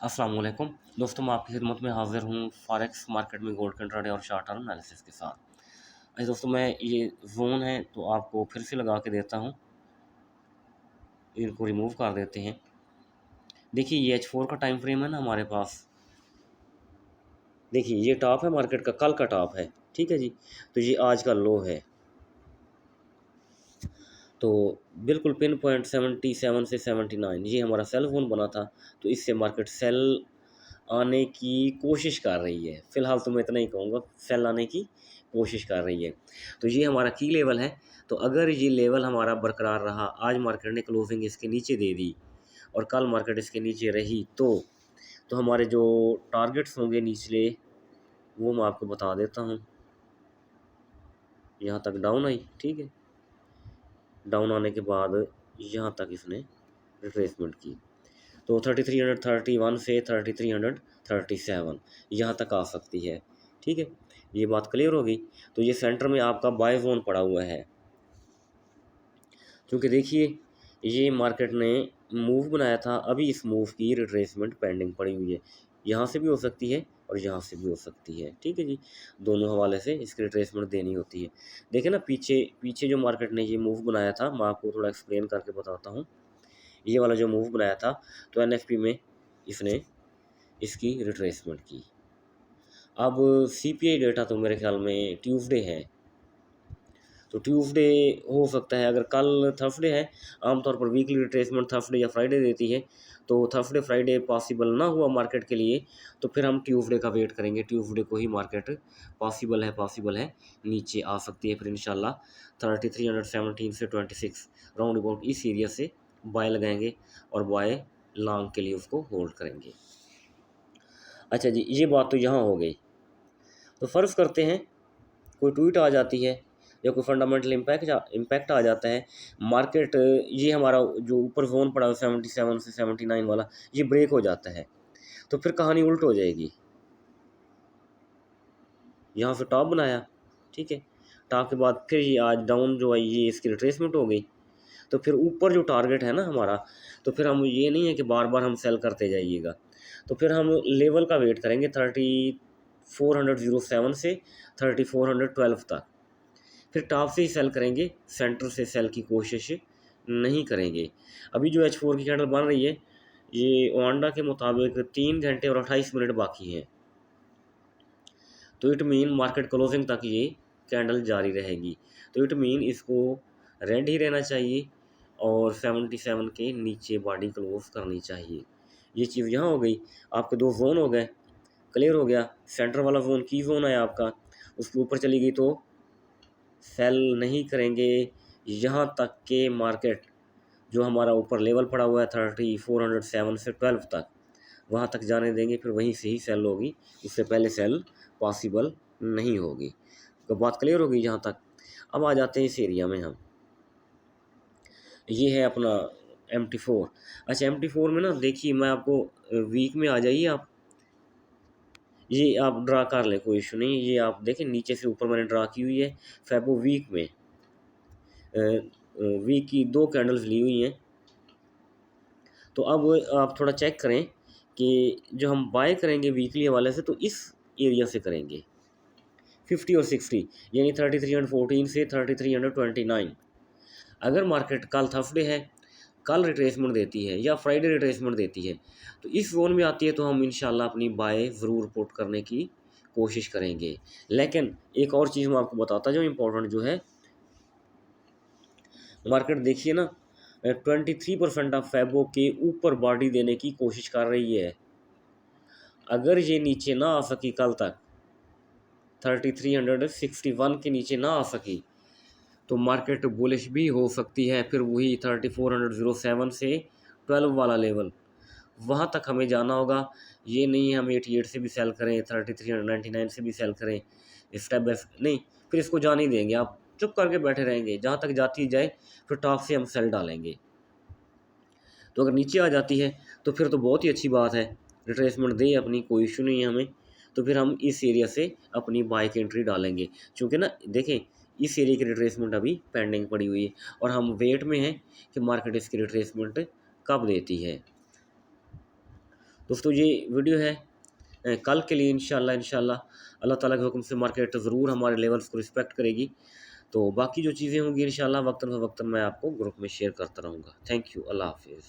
अस्सलाम वालेकुम दोस्तों, मैं आपकी खिदमत में हाज़िर हूँ फॉरेक्स मार्केट में गोल्ड इंट्राडे और शॉर्ट टर्म एनालिसिस के साथ। अच्छा दोस्तों, मैं ये ज़ोन है तो आपको फिर से लगा के देता हूँ, इनको रिमूव कर देते हैं। देखिए ये H4 का टाइम फ्रेम है ना हमारे पास। देखिए ये टॉप है मार्केट का, कल का टॉप है, ठीक है जी। तो ये आज का लो है। तो बिल्कुल पिन पॉइंट 77 से 79 ये हमारा सेल ज़ोन बना था। तो इससे मार्केट सेल आने की कोशिश कर रही है। फ़िलहाल तो मैं इतना ही कहूँगा, सेल आने की कोशिश कर रही है। तो ये हमारा की लेवल है। तो अगर ये लेवल हमारा बरकरार रहा, आज मार्केट ने क्लोजिंग इसके नीचे दे दी और कल मार्केट इसके नीचे रही, तो हमारे जो टारगेट्स होंगे निचले, वो मैं आपको बता देता हूँ। यहाँ तक डाउन आई, ठीक है। डाउन आने के बाद यहाँ तक इसने रिट्रेसमेंट की, तो 3331 से 3337 यहाँ तक आ सकती है, ठीक है। ये बात क्लियर होगी। तो ये सेंटर में आपका बाय जोन पड़ा हुआ है, क्योंकि देखिए ये मार्केट ने मूव बनाया था, अभी इस मूव की रिट्रेसमेंट पेंडिंग पड़ी हुई है। यहाँ से भी हो सकती है और यहाँ से भी हो सकती है, ठीक है जी। दोनों हवाले से इसकी रिट्रेसमेंट देनी होती है। देखिए ना, पीछे पीछे जो मार्केट ने ये मूव बनाया था, मैं आपको थोड़ा एक्सप्लेन करके बताता हूँ। ये वाला जो मूव बनाया था, तो एनएफपी में इसने इसकी रिट्रेसमेंट की। अब सीपीआई डेटा तो मेरे ख्याल में ट्यूसडे है, तो ट्यूसडे हो सकता है। अगर कल थर्सडे है, आमतौर पर वीकली रिट्रेसमेंट थर्सडे या फ्राइडे देती है, तो थर्सडे फ्राइडे पॉसिबल ना हुआ मार्केट के लिए, तो फिर हम ट्यूसडे का वेट करेंगे। ट्यूसडे को ही मार्केट पॉसिबल है नीचे आ सकती है। फिर इंशाल्लाह 3317 से 26 राउंड अबाउट इस एरिया से बाय लगाएंगे और बाय लॉन्ग के लिए उसको होल्ड करेंगे। अच्छा जी, ये बात तो यहाँ हो गई। तो फ़र्ज़ करते हैं कोई ट्वीट आ जाती है या कोई फंडामेंटल इम्पैक्ट आ जाता है, मार्केट ये हमारा जो ऊपर जोन पड़ा है 77 से 79 वाला, ये ब्रेक हो जाता है, तो फिर कहानी उल्ट हो जाएगी। यहाँ से टॉप बनाया, ठीक है। टॉप के बाद फिर ये आज डाउन जो है, ये इसकी रिट्रेसमेंट हो गई। तो फिर ऊपर जो टारगेट है ना हमारा, तो फिर हम ये नहीं है कि बार बार हम सेल करते जाइएगा। तो फिर हम लेवल का वेट करेंगे 3407 से 3412 तक। फिर टॉप से ही सेल करेंगे, सेंटर से सेल की कोशिश नहीं करेंगे। अभी जो H4 की कैंडल बन रही है, ये ओंडा के मुताबिक 3 घंटे और 28 मिनट बाकी है। तो इट मीन मार्केट क्लोजिंग तक ये कैंडल जारी रहेगी। तो इट मीन इसको रेड ही रहना चाहिए और 77 के नीचे बॉडी क्लोज करनी चाहिए। ये चीज़ यहाँ हो गई। आपके दो जोन हो गए, क्लियर हो गया। सेंटर वाला जोन की जोन है आपका, उसके ऊपर चली गई तो सेल नहीं करेंगे यहाँ तक के मार्केट जो हमारा ऊपर लेवल पड़ा हुआ है 3407 से 12 तक, वहाँ तक जाने देंगे। फिर वहीं से ही सेल होगी, उससे पहले सेल पॉसिबल नहीं होगी। तो बात क्लियर होगी यहाँ तक। अब आ जाते हैं इस एरिया में हम, ये है अपना MT4। अच्छा, MT4 में ना देखिए, मैं आपको वीक में आ जाइए आप, ये आप ड्रा कर लें, कोई इशू नहीं। ये आप देखें नीचे से ऊपर मैंने ड्रा की हुई है। फेबो वीक में वीक की 2 कैंडल्स ली हुई हैं। तो अब आप थोड़ा चेक करें कि जो हम बाय करेंगे वीकली हवाले से, तो इस एरिया से करेंगे 50 और 60, यानी 3314 से 3329। अगर मार्केट कल थर्सडे है, कल रिट्रेसमेंट देती है या फ्राइडे रिट्रेसमेंट देती है, तो इस जोन में आती है, तो हम इंशाल्लाह अपनी बाय ज़रूर पुट करने की कोशिश करेंगे। लेकिन एक और चीज़ मैं आपको बताता जो इम्पोर्टेंट जो है, मार्केट देखिए ना 23% ऑफ फेबो के ऊपर बॉडी देने की कोशिश कर रही है। अगर ये नीचे ना आ सकी कल तक, 3361 के नीचे ना आ सकी, तो मार्केट बुलिश भी हो सकती है। फिर वही 3407 से 12 वाला लेवल, वहाँ तक हमें जाना होगा। ये नहीं है हम 88 से भी सेल करें, 3399 से भी सेल करें, स्टेप बाय नहीं, फिर इसको जाने ही देंगे। आप चुप करके बैठे रहेंगे, जहाँ तक जाती जाए, फिर टॉप से हम सेल डालेंगे। तो अगर नीचे आ जाती है तो फिर तो बहुत ही अच्छी बात है, रिट्रेसमेंट दे अपनी, कोई इशू नहीं है हमें। तो फिर हम इस एरिया से अपनी बाय की एंट्री डालेंगे, क्योंकि ना देखें इस एरिया की रिट्रेसमेंट अभी पेंडिंग पड़ी हुई है और हम वेट में हैं कि मार्केट इसकी रिट्रेसमेंट कब देती है। दोस्तों ये वीडियो है कल के लिए इंशाल्लाह अल्लाह ताला के हुक्म से मार्केट ज़रूर हमारे लेवल्स को रिस्पेक्ट करेगी। तो बाकी जो चीज़ें होंगी इंशाल्लाह वक्तन फ़वक्तन मैं आपको ग्रुप में शेयर करता रहूँगा। थैंक यू, अल्लाह हाफ़िज़।